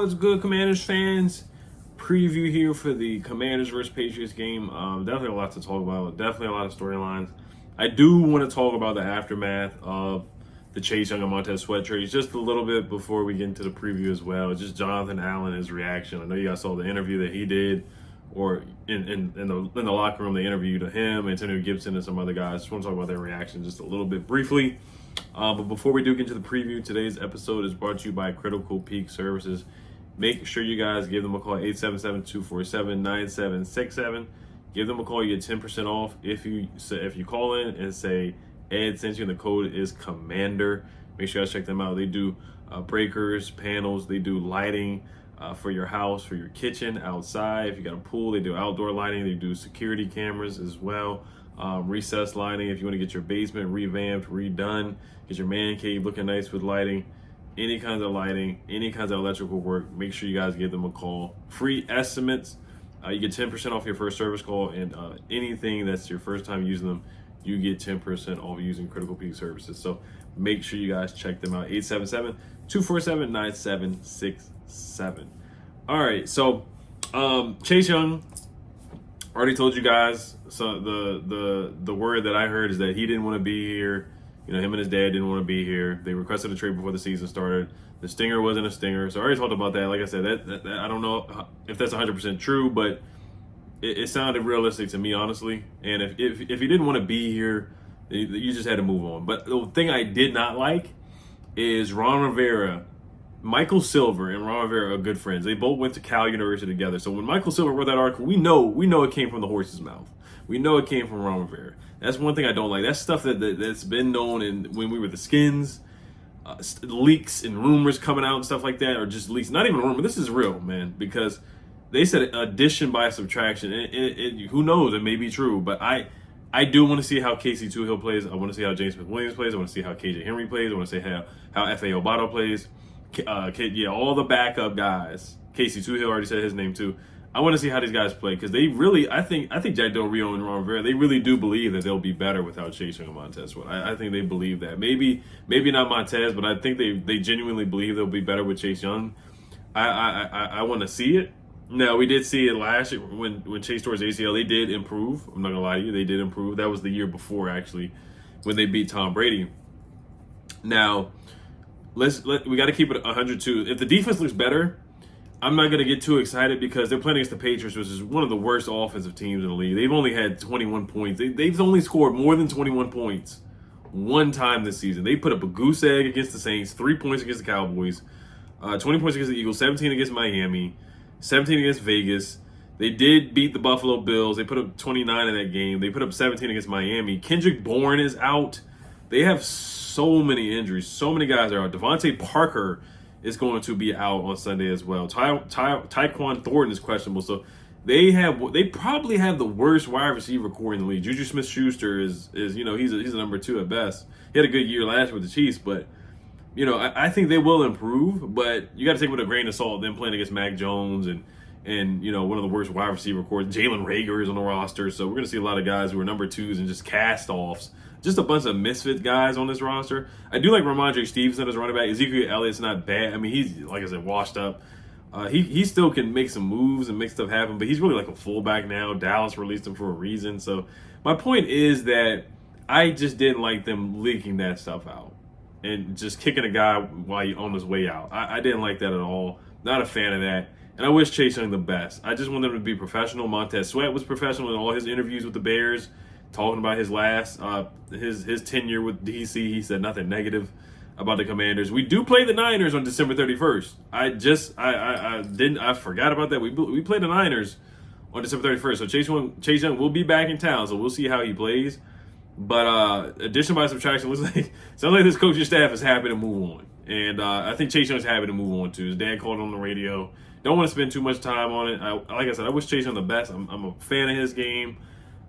What's good, Commanders fans? Preview here for the Commanders versus Patriots game. Definitely a lot to talk about. Definitely a lot of storylines. I do want to talk about the aftermath of the Chase Young and Montez Sweat trades just a little bit before we get into the preview as well. Just Jonathan Allen, his reaction. I know you guys saw the interview that he did, or in the locker room they interviewed him, Antonio Gibson, and some other guys. Just want to talk about their reaction just a little bit briefly. But before we do get into the preview, today's episode is brought to you by Critical Peak Services. Make sure you guys give them a call, 877-247-9767. Give them a call. You get 10% off if you call in and say Ed sent you, and the code is Commander. Make sure you guys check them out. They do breakers, panels. They do lighting for your house, for your kitchen, outside. If you got a pool, they do outdoor lighting. They do security cameras as well. Recessed lighting if you want to get your basement revamped, redone, get your man cave looking nice with lighting. Any kinds of lighting, any kinds of electrical work, make sure you guys give them a call. Free estimates. You get 10% off your first service call, and anything that's your first time using them, you get 10% off using Critical Peak Services. So make sure you guys check them out. 877-247-9767. All right, so Chase Young, already told you guys. So the word that I heard is that he didn't want to be here. You know, him and his dad didn't want to be here. They requested a trade before the season started. The stinger wasn't a stinger. So I already talked about that. Like I said, that I don't know if that's 100% true, but it sounded realistic to me, honestly. And if he didn't want to be here, you just had to move on. But the thing I did not like is Ron Rivera. Michael Silver and Ron Rivera are good friends. They both went to Cal University together. So when Michael Silver wrote that article, we know it came from the horse's mouth. We know it came from Ron Rivera. That's one thing I don't like. That's stuff that's been known when we were the Skins. Leaks and rumors coming out and stuff like that, or just leaks. Not even a rumor. This is real, man, because they said addition by subtraction. Who knows? It may be true, but I do want to see how Casey Toohill plays. I want to see how James Smith-Williams plays. I want to see how KJ Henry plays. I want to see how F.A. Obato plays. All the backup guys. Casey Toohill already said his name too. I want to see how these guys play, because they really, I think Jack Del Rio and Ron Rivera, they really do believe that they'll be better without Chase Young and Montez Sweat. I think they believe that. Maybe not Montez, but I think they genuinely believe they'll be better with Chase Young. I want to see it. Now, we did see it last year when Chase tore his ACL. They did improve. I'm not gonna lie to you, they did improve. That was the year before, actually, when they beat Tom Brady. Now, we got to keep it 102. If the defense looks better, I'm not going to get too excited, because they're playing against the Patriots, which is one of the worst offensive teams in the league. They've only had 21 points. They've only scored more than 21 points one time this season. They put up a goose egg against the Saints, 3 points against the Cowboys, 20 points against the Eagles, 17 against Miami, 17 against Vegas. They did beat the Buffalo Bills. They put up 29 in that game. They put up 17 against Miami. Kendrick Bourne is out. They have so many injuries. So many guys are out. Devontae Parker is going to be out on Sunday as well. Tyquan Thornton is questionable. So they probably have the worst wide receiver core in the league. Juju Smith-Schuster is he's a number 2 at best. He had a good year last year with the Chiefs, but I think they will improve. But you got to take it with a grain of salt. Them playing against Mac Jones and one of the worst wide receiver cores. Jalen Reagor is on the roster, so we're going to see a lot of guys who are number 2s and just cast-offs. Just a bunch of misfit guys on this roster. I do like Ramondre Stevenson as running back. Ezekiel Elliott's not bad. I mean, he's, like I said, washed up. He still can make some moves and make stuff happen, but he's really like a fullback now. Dallas released him for a reason. So my point is that I just didn't like them leaking that stuff out and just kicking a guy while he's on his way out. I didn't like that at all. Not a fan of that. And I wish Chase Young the best. I just want them to be professional. Montez Sweat was professional in all his interviews with the Bears. Talking about his last his tenure with DC, he said nothing negative about the Commanders. We do play the Niners on December 31st. I forgot about that. We play the Niners on December 31st. So Chase Young will be back in town. So we'll see how he plays. But addition by subtraction sounds like this coaching staff is happy to move on, and I think Chase Young's happy to move on too. His dad called on the radio. Don't want to spend too much time on it. Like I said, I wish Chase Young the best. I'm a fan of his game.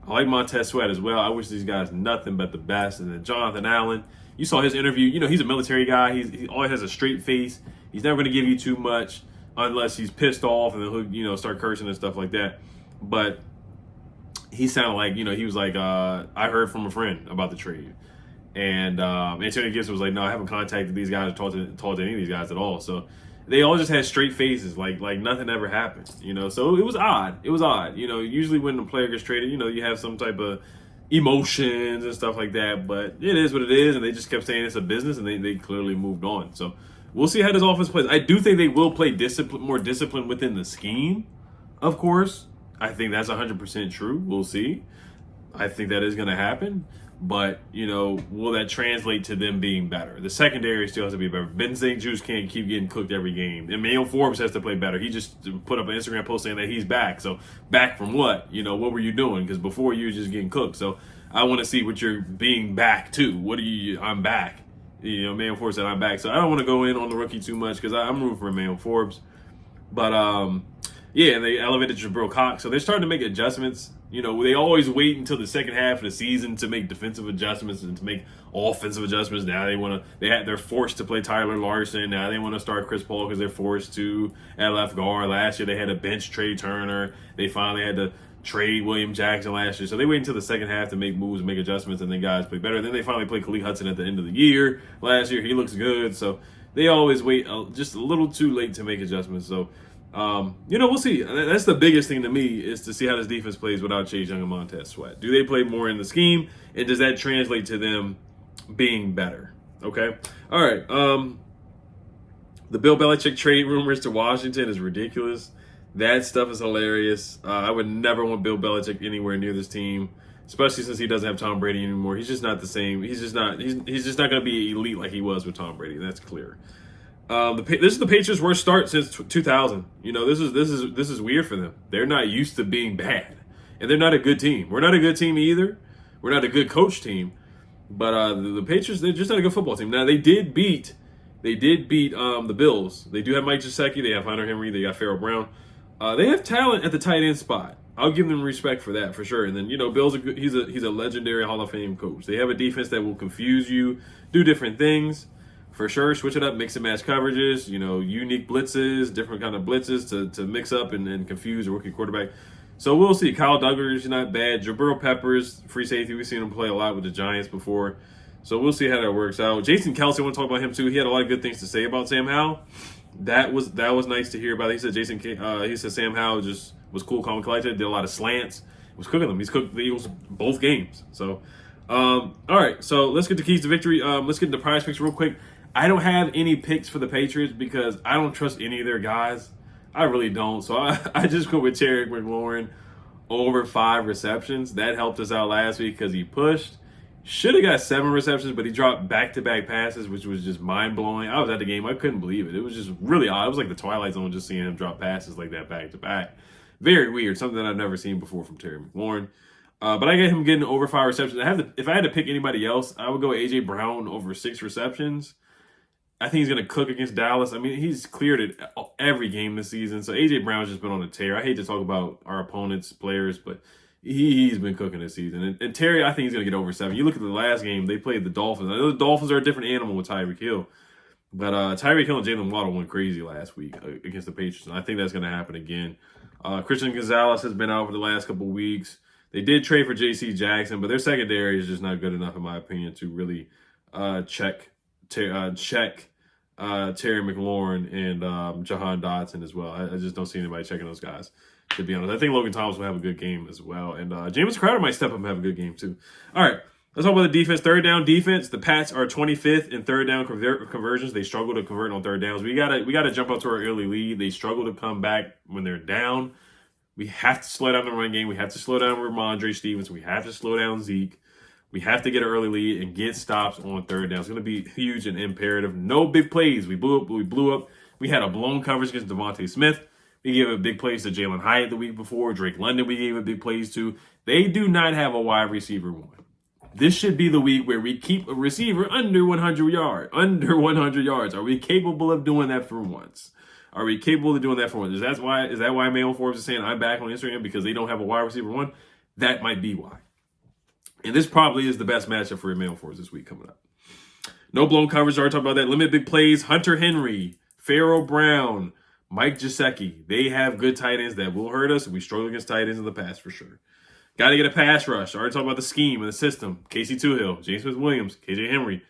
I like Montez Sweat as well. I wish these guys nothing but the best. And then Jonathan Allen, you saw his interview. He's a military guy. He always has a straight face. He's never going to give you too much unless he's pissed off, and then he'll start cursing and stuff like that. But he sounded like, he was like, I heard from a friend about the trade. And Antonio Gibson was like, no, I haven't contacted these guys or talked to any of these guys at all. So they all just had straight faces, like nothing ever happened, you know. So it was odd. It was odd, you know. Usually when a player gets traded, you know, you have some type of emotions and stuff like that. But it is what it is, and they just kept saying it's a business, and they clearly moved on. So we'll see how this offense plays. I do think they will play more discipline within the scheme, of course. I think that's 100% true. We'll see. I think that is going to happen. But, you know, will that translate to them being better? The secondary still has to be better. Ben St. Juice can't keep getting cooked every game. And Mayo Forbes has to play better. He just put up an Instagram post saying that he's back. So back from what? You know, what were you doing? Because before you were just getting cooked. So I want to see what you're being back to. What are you? I'm back. You know, Mayo Forbes said I'm back. So I don't want to go in on the rookie too much because I'm rooting for Mayo Forbes. But, yeah, they elevated Jabril Cox. So they're starting to make adjustments. You know, they always wait until the second half of the season to make defensive adjustments and to make offensive adjustments. Now they're forced to play Tyler Larson. Now they want to start Chris Paul because they're forced to at left guard. Last year they had to bench Trey Turner. They finally had to trade William Jackson last year. So they wait until the second half to make moves, make adjustments, and then guys play better. Then they finally play Khalid Hudson at the end of the year. Last year he looks good. So they always wait just a little too late to make adjustments. So you know, we'll see. That's the biggest thing to me is to see how this defense plays without Chase Young and Montez Sweat. Do they play more in the scheme, and does that translate to them being better? Okay. All right. The Bill Belichick trade rumors to Washington is ridiculous. That stuff is hilarious. I would never want Bill Belichick anywhere near this team, especially since he doesn't have Tom Brady anymore. He's just not the same. He's just not going to be elite like he was with Tom Brady. That's clear. This is the Patriots' worst start since 2000. You know, this is weird for them. They're not used to being bad, and they're not a good team. We're not a good team either. We're not a good coach team, but the Patriots, they're just not a good football team. Now they did beat the Bills. They do have Mike Gesicki. They have Hunter Henry. They got Pharaoh Brown. They have talent at the tight end spot. I'll give them respect for that for sure. And then, you know, Bill's he's a legendary Hall of Fame coach. They have a defense that will confuse you, do different things. For sure, switch it up, mix and match coverages, you know, unique blitzes, different kind of blitzes to mix up and confuse a rookie quarterback. So we'll see. Kyle Duggar is not bad. Jabril Peppers, free safety, we've seen him play a lot with the Giants before. So we'll see how that works out. Jason Kelsey, I want to talk about him too. He had a lot of good things to say about Sam Howell. That was nice to hear about. He said Sam Howell just was cool, calm, and collected, did a lot of slants. Was cooking them. He's cooked the Eagles both games. So, all right. So let's get the keys to victory. Let's get into prize picks real quick. I don't have any picks for the Patriots because I don't trust any of their guys. I really don't. So I just go with Terry McLaurin over 5 receptions. That helped us out last week because he pushed. Should have got 7 receptions, but he dropped back-to-back passes, which was just mind-blowing. I was at the game. I couldn't believe it. It was just really odd. It was like the Twilight Zone just seeing him drop passes like that back-to-back. Very weird. Something that I've never seen before from Terry McLaurin. But I get him getting over 5 receptions. If I had to pick anybody else, I would go A.J. Brown over 6 receptions. I think he's going to cook against Dallas. I mean, he's cleared it every game this season. So A.J. Brown's just been on a tear. I hate to talk about our opponents' players, but he's been cooking this season. And Terry, I think he's going to get over 7. You look at the last game, they played the Dolphins. I know the Dolphins are a different animal with Tyreek Hill. But Tyreek Hill and Jalen Waddle went crazy last week against the Patriots. And I think that's going to happen again. Christian Gonzalez has been out for the last couple of weeks. They did trade for J.C. Jackson, but their secondary is just not good enough, in my opinion, to really check Terry McLaurin and Jahan Dotson as well. I just don't see anybody checking those guys, to be honest. I think Logan Thomas will have a good game as well. And Jameis Crowder might step up and have a good game too. All right, let's talk about the defense. Third down defense. The Pats are 25th in third down conversions. They struggle to convert on third downs. We gotta jump up to our early lead. They struggle to come back when they're down. We have to slow down the run game. We have to slow down Ramondre Stevenson. We have to slow down Zeke. We have to get an early lead and get stops on third down. It's going to be huge and imperative. No big plays. We blew up. We had a blown coverage against Devontae Smith. We gave a big plays to Jalen Hyatt the week before. Drake London we gave a big plays to. They do not have a wide receiver one. This should be the week where we keep a receiver under 100 yards. Under 100 yards. Are we capable of doing that for once? Are we capable of doing that for once? Is that why Mayo Forbes is saying I'm back on Instagram because they don't have a wide receiver one? That might be why. And this probably is the best matchup for Mail Forbes this week coming up. No blown coverage. I already talked about that. Limited big plays. Hunter Henry, Pharaoh Brown, Mike Gesicki. They have good tight ends that will hurt us. We struggle against tight ends in the past for sure. Got to get a pass rush. I already talked about the scheme and the system. Casey Toohill, James Smith-Williams, KJ Henry.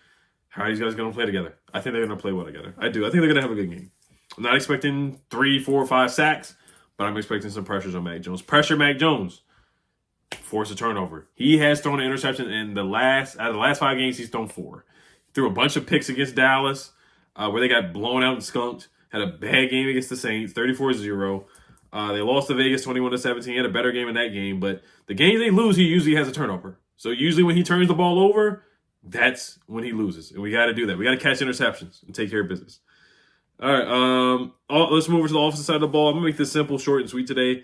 How are these guys going to play together? I think they're going to play well together. I do. I think they're going to have a good game. I'm not expecting 3, 4, 5 sacks, but I'm expecting some pressures on Mac Jones. Pressure Mac Jones. Force a turnover. He has thrown an interception out of the last 5 games. He's thrown 4. Threw a bunch of picks against Dallas, where they got blown out and skunked. Had a bad game against the Saints, 34-0. They lost to Vegas 21-17. He had a better game in that game, but the games they lose, he usually has a turnover. So usually when he turns the ball over, that's when he loses, and we got to do that. We got to catch interceptions and take care of business. All right, let's move over to the offensive side of the ball. I'm gonna make this simple, short, and sweet today.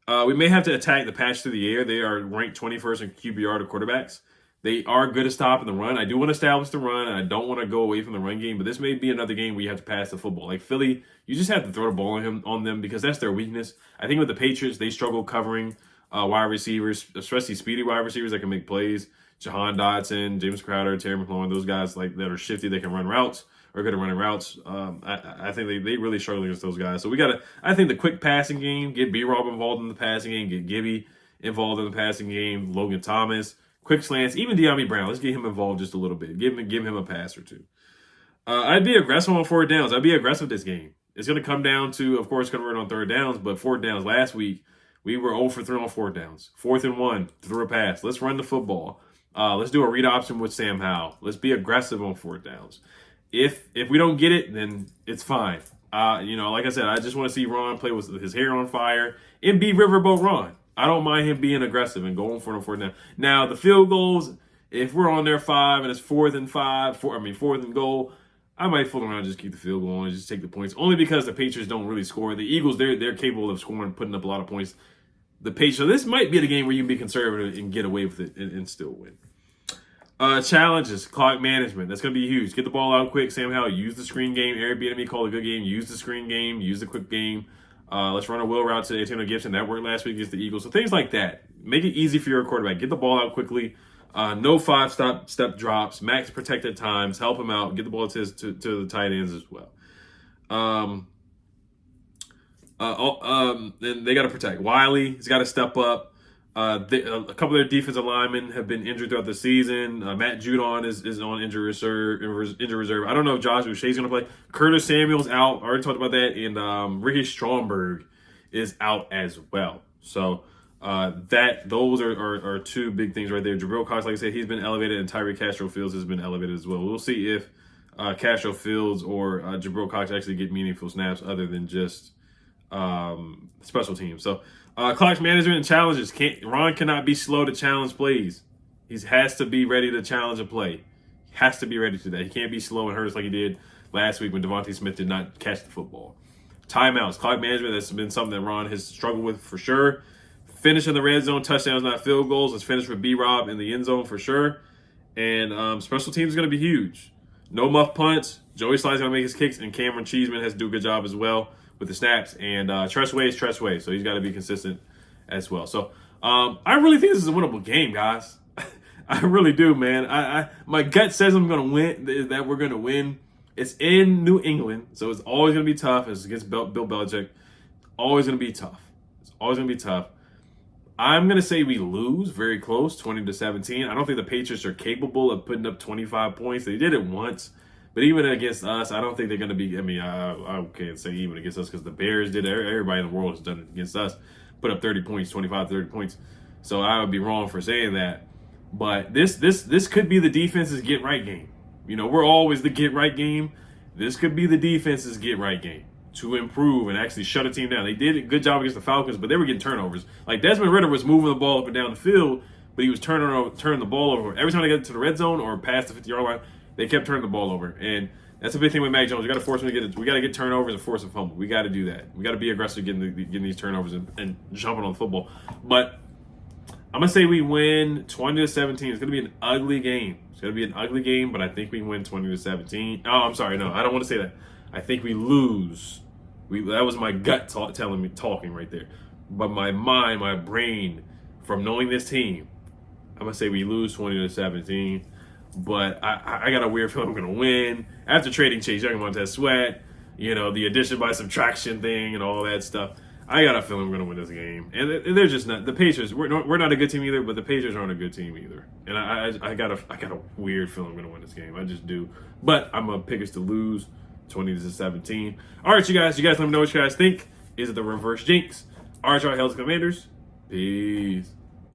We may have to attack the pass through the air. They are ranked 21st in QBR to quarterbacks. They are good at stopping the run. I do want to establish the run, and I don't want to go away from the run game, but this may be another game where you have to pass the football. Like Philly, you just have to throw the ball on them because that's their weakness. I think with the Patriots, they struggle covering wide receivers, especially speedy wide receivers that can make plays. Jahan Dotson, James Crowder, Terry McLaurin, those guys like that are shifty, they can run routes or good at running routes. I think they really struggle against those guys. So I think the quick passing game, get B-Rob involved in the passing game, get Gibby involved in the passing game, Logan Thomas, quick slants, even De'Ami Brown. Let's get him involved just a little bit. Give him a pass or two. I'd be aggressive on 4th downs. I'd be aggressive this game. It's going to come down to, of course, converting on 3rd downs, but 4th downs last week, we were 0 for 3 on 4th downs. 4th and 1, threw a pass. Let's run the football. Let's do a read option with Sam Howell. Let's be aggressive on 4th downs. If we don't get it, then it's fine. Like I said, I just want to see Ron play with his hair on fire and be Riverboat Ron. I don't mind him being aggressive and going for it on 4th down. Now, the field goals, if we're on their 5 and it's 4th and 4th and goal, I might fool around and just keep the field goal and just take the points. Only because the Patriots don't really score. The Eagles, they're capable of scoring, putting up a lot of points. The Patriots, so this might be the game where you can be conservative and get away with it and still win. Challenges, clock management. That's going to be huge. Get the ball out quick. Sam Howell, use the screen game. Airbnb called a good game. Use the screen game. Use the quick game. Let's run a wheel route to Antonio Gibson. That worked last week against the Eagles. So things like that. Make it easy for your quarterback. Get the ball out quickly. No 5-step drops. Max protected times. Help him out. Get the ball to the tight ends as well. And they got to protect. Wiley's got to step up. A couple of their defensive linemen have been injured throughout the season. Matt Judon is on injury reserve. I don't know if Josh Uche's going to play. Curtis Samuel's out. I already talked about that. And Ricky Stromberg is out as well. So those are 2 big things right there. Jabril Cox, like I said, he's been elevated, and Tyree Castro Fields has been elevated as well. We'll see if Castro Fields or Jabril Cox actually get meaningful snaps other than just special teams. So clock management and challenges. Ron cannot be slow to challenge plays. He has to be ready to challenge a play. He has to be ready to that. He can't be slow and hurt us like he did last week when Devontae Smith did not catch the football. Timeouts, clock management, that's been something that Ron has struggled with for sure. Finish in the red zone, touchdowns, not field goals. Let's finish with B-Rob in the end zone for sure. And special teams is going to be huge. No muff punts. Joey Sly's going to make his kicks, and Cameron Cheeseman has to do a good job as well with the snaps. And Tressway is Tressway, so he's got to be consistent as well. So I really think this is a winnable game, guys. I really do, man. My gut says I'm going to win, that we're going to win. It's in New England, so it's always going to be tough. It's against Bill Belichick. Always going to be tough. It's always going to be tough. I'm going to say we lose very close, 20-17. I don't think the Patriots are capable of putting up 25 points. They did it once. But even against us, I don't think they're going to be, I can't say even against us because the Bears did. Everybody in the world has done it against us. Put up 30 points, 25, 30 points. So I would be wrong for saying that. But this could be the defense's get-right game. We're always the get-right game. This could be the defense's get-right game to improve and actually shut a team down. They did a good job against the Falcons, but they were getting turnovers. Like Desmond Ridder was moving the ball up and down the field, but he was turning the ball over. Every time they got to the red zone or past the 50-yard line, they kept turning the ball over. And that's a big thing with Mac Jones. We got to force him to get it. We got to get turnovers and force a fumble. We got to do that. We got to be aggressive getting these turnovers and jumping on the football. But I'm going to say we win 20-17. It's going to be an ugly game. It's going to be an ugly game, but I think we win 20-17. Oh, I'm sorry. No, I don't want to say that. I think we lose. That was my gut talking right there. But my mind, my brain, from knowing this team, I'm going to say we lose 20-17. But I got a weird feeling we're going to win. After trading Chase Young and Montez Sweat, the addition by subtraction thing and all that stuff, I got a feeling we're going to win this game. And they're just not. The Patriots, we're not a good team either, but the Patriots aren't a good team either. And I got a weird feeling we're going to win this game. I just do. But I'm going to pick us to lose 20-17. All right, you guys let me know what you guys think. Is it the reverse jinx? All right, y'all, Hell's Commanders. Peace.